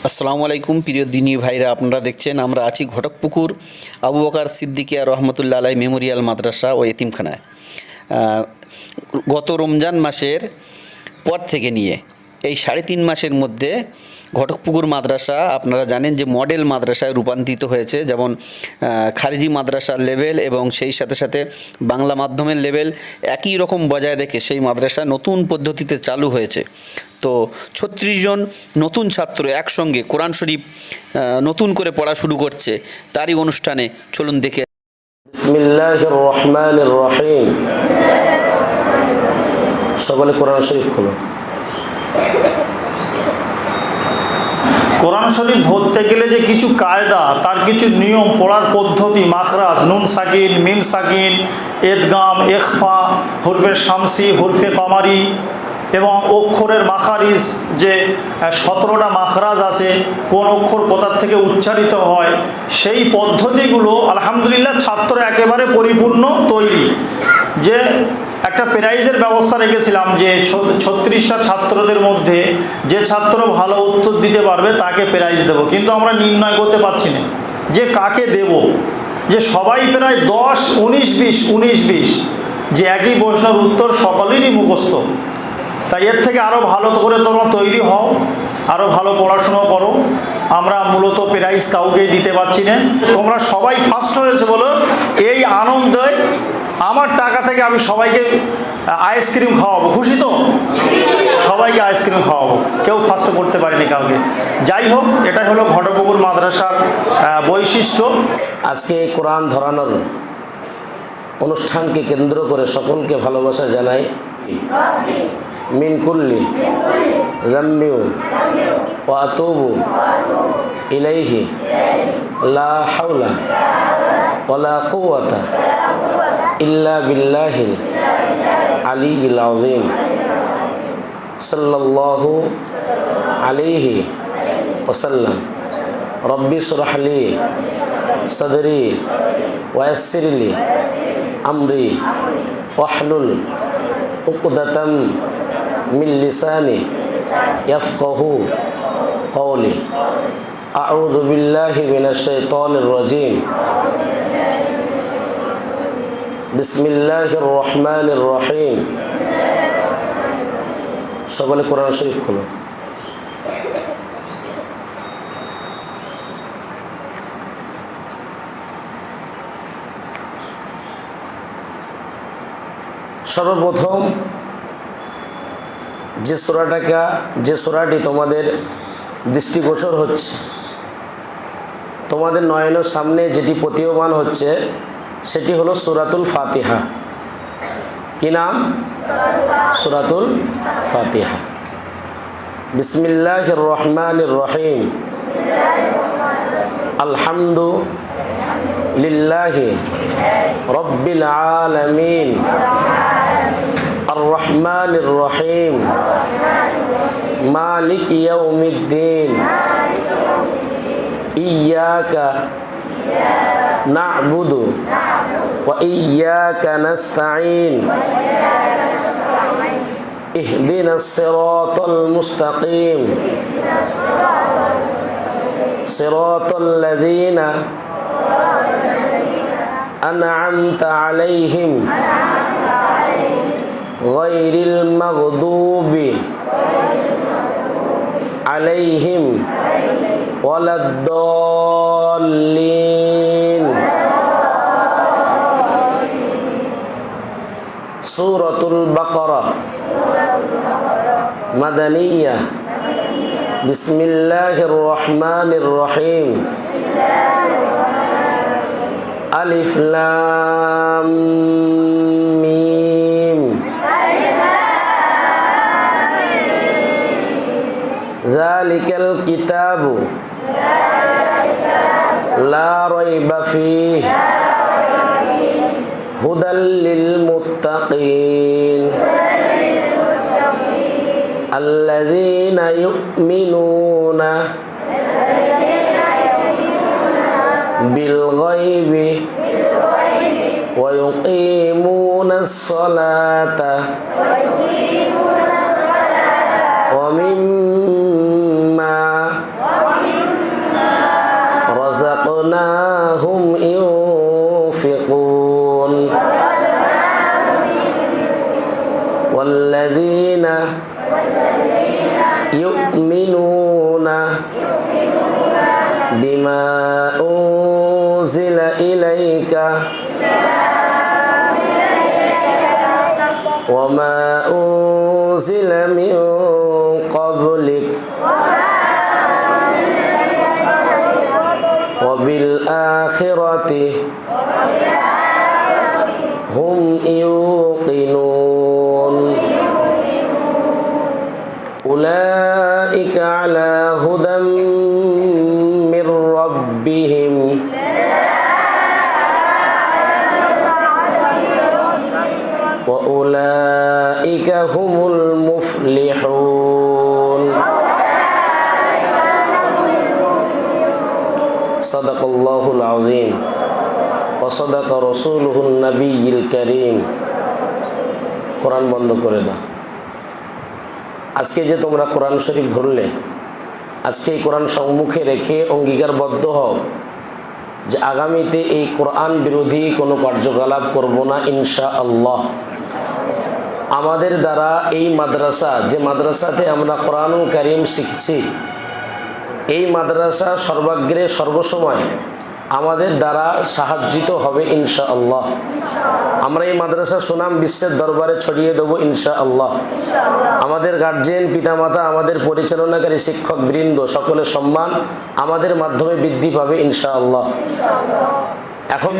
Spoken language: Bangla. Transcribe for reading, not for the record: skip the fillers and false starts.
আসসালামু আলাইকুম প্রিয় দিনী ভাইরা, আপনারা দেখছেন আমরা আছি ঘটকপুকুর আবু বকর সিদ্দিকিয়া রহমতুল্লাহ আলাই মেমোরিয়াল মাদ্রাসা ও এতিমখানায়। গত রমজান মাসের পর থেকে নিয়ে এই 3.5 মাসের মধ্যে ঘটকপুকুর মাদ্রাসা আপনারা জানেন যে মডেল মাদ্রাসায় রূপান্তরিত হয়েছে। যেমন খারিজি মাদ্রাসার লেভেল এবং সেই সাথে সাথে বাংলা মাধ্যমের লেভেল একই রকম বজায় রেখে সেই মাদ্রাসা নতুন পদ্ধতিতে চালু হয়েছে। তো 36 জন নতুন ছাত্র একসঙ্গে কোরআন শরীফ নতুন করে পড়া শুরু করছে। তারই অনুষ্ঠানে চলুন দেখে। বিসমিল্লাহির রহমানির রহিম। সকলে কোরআন শরীফ খুলো। কোরআন শরীফ ধরতে গেলে যে কিছু কায়দা, তার কিছু নিয়ম, পড়ার পদ্ধতি, মাখরাজ, নুন সাকিন, মিম সাকিন, এদগাম, ইখফা, হুরফে শামসি, হুরফে কামারি এবং অক্ষরের মাখারিজ, যে 17টা মাখরাজ আছে, কোন অক্ষর কোথার থেকে উচ্চারিত হয়, সেই পদ্ধতিগুলো আলহামদুলিল্লাহ ছাত্র একেবারে পরিপূর্ণ তৈরি। যে একটা প্রাইজের ব্যবস্থা রেখেছিলাম যে 36টা ছাত্রদের মধ্যে যে ছাত্র ভালো উত্তর দিতে পারবে তাকে প্রাইজ দেব, কিন্তু আমরা নির্ণয় করতে পারছি না যে কাকে দেব। যে সবাই প্রায় 10, 19, 20 যে একই প্রশ্নের উত্তর সকলেরই মুখস্থ। তাই এর থেকে আরও ভালো করে তোমরা তৈরি হও, আরও ভালো পড়াশুনো করো। আমরা মূলত প্রাইজ কাউকেই দিতে পারছি না, তোমরা সবাই ফার্স্ট হয়েছে বলো এই আনন্দে আমার টাকা থেকে আমি সবাইকে আইসক্রিম খাওয়াবো। খুশি তো? সবাইকে আইসক্রিম খাওয়াবো, কেউ ফার্স্ট করতে পারেনি কাউকে। যাই হোক, এটা হলো ঘটকপুকুর মাদ্রাসার বৈশিষ্ট্য। আজকে এই কোরআন ধরানোর অনুষ্ঠানকে কেন্দ্র করে সকলকে ভালোবাসা জানাই। মিন কুল্লি যাম্মিউ ওয়া আতুবু ইলাইহি লা হাওলা ওয়ালা কুওয়াতা ইল্লা বিল্লাহিল আলিয়্যিল আযীম সাল্লাল্লাহু আলাইহি ওয়াসাল্লাম। রব্বি ইশরাহ লি সাদরি ওয়া ইয়াসসির লি আমরি ওয়াহলুল উকদাতাম মিন লিসানি ইয়াফকাহু কওলি। আউযু বিল্লাহি মিনাশ শাইতানির রাজীম। বিসমিল্লাহির রহমানির রহিম। সকলে কোরআন শরীফ খুলো। সর্বপ্রথম যে সূরাটি তোমাদের দৃষ্টিগোচর হচ্ছে, তোমাদের নয়নের সামনে যেটি প্রতীয়মান হচ্ছে, সেটি হলো সূরাতুল ফাতিহা। কি নাম? সূরাতুল ফাতিহা। বিসমিল্লাহির রহমানির রহিম। আলহামদুলিল্লাহি রাব্বিল আলামিন আর রহমানির রহিম মালিক ইয়াউমিদ্দিন ইয়াকা না'বুদু ওয়া ইয়াকা নাস্তাঈন ইহদিনাস সিরাতাল মুস্তাকিম সিরাতাল লাযীনা আন'আমতা আলাইহিম গায়রিল মাগদুবি আলাইহিম ওয়ালাদ-দাল্লিন। সূরাতুল বাকারা মাদানিয়া। বিসমিল্লাহির রহমানির রহিম। আলিফ লাম মিম। যালিকাল কিতাবু লা রাইবা ফীহি হুদাল লিল মুত্তাকিন আল্লাযীনা ইউমিনুনা বিল গায়বি ওয়া ইউকিমুনাস সালাতা ওয়া মিম্মা বিমা উনজিলা ইলাইকা ওয়া মা উনজিলা মিন ক্বাবলিক ওয়া বিল আখিরাতি হুম ইউকিনুন উলাইকা আলা হুদাম মির রাব্বিহিম ওয়া উলাইকা হুমুল মুফলিহুন। সাদাকাল্লাহুল আযীম ওয়া সাদাকা রাসূলুহুন নাবিয়্যুল কারীম। কোরআন বন্ধ করে দাও। আজকে যে তোমরা কোরআন শরীফ ধরলে, আজকে এই কোরআন সম্মুখে রেখে অঙ্গীকারবদ্ধ হও যে আগামীতে এই কোরআন বিরোধী কোনো কার্যকলাপ করব না ইনশাআল্লাহ। আমাদের দ্বারা এই মাদ্রাসা, যে মাদ্রাসাতে আমরা কোরআনুল কারীম শিখছি, এই মাদ্রাসা সর্বাগ্রে সর্বসময় আমাদের দ্বারা সাহায্যিত হবে ইনশাআল্লাহ। আমরা এই মাদ্রাসা সুনাম বিশ্বের দরবারে ছড়িয়ে দেবো ইনশাআল্লাহ। আমাদের গার্জিয়ান, পিতামাতা, আমাদের পরিচালনাকারী শিক্ষক বৃন্দ সকলের সম্মান আমাদের মাধ্যমে বৃদ্ধি পাবে ইনশাআল্লাহ। এখন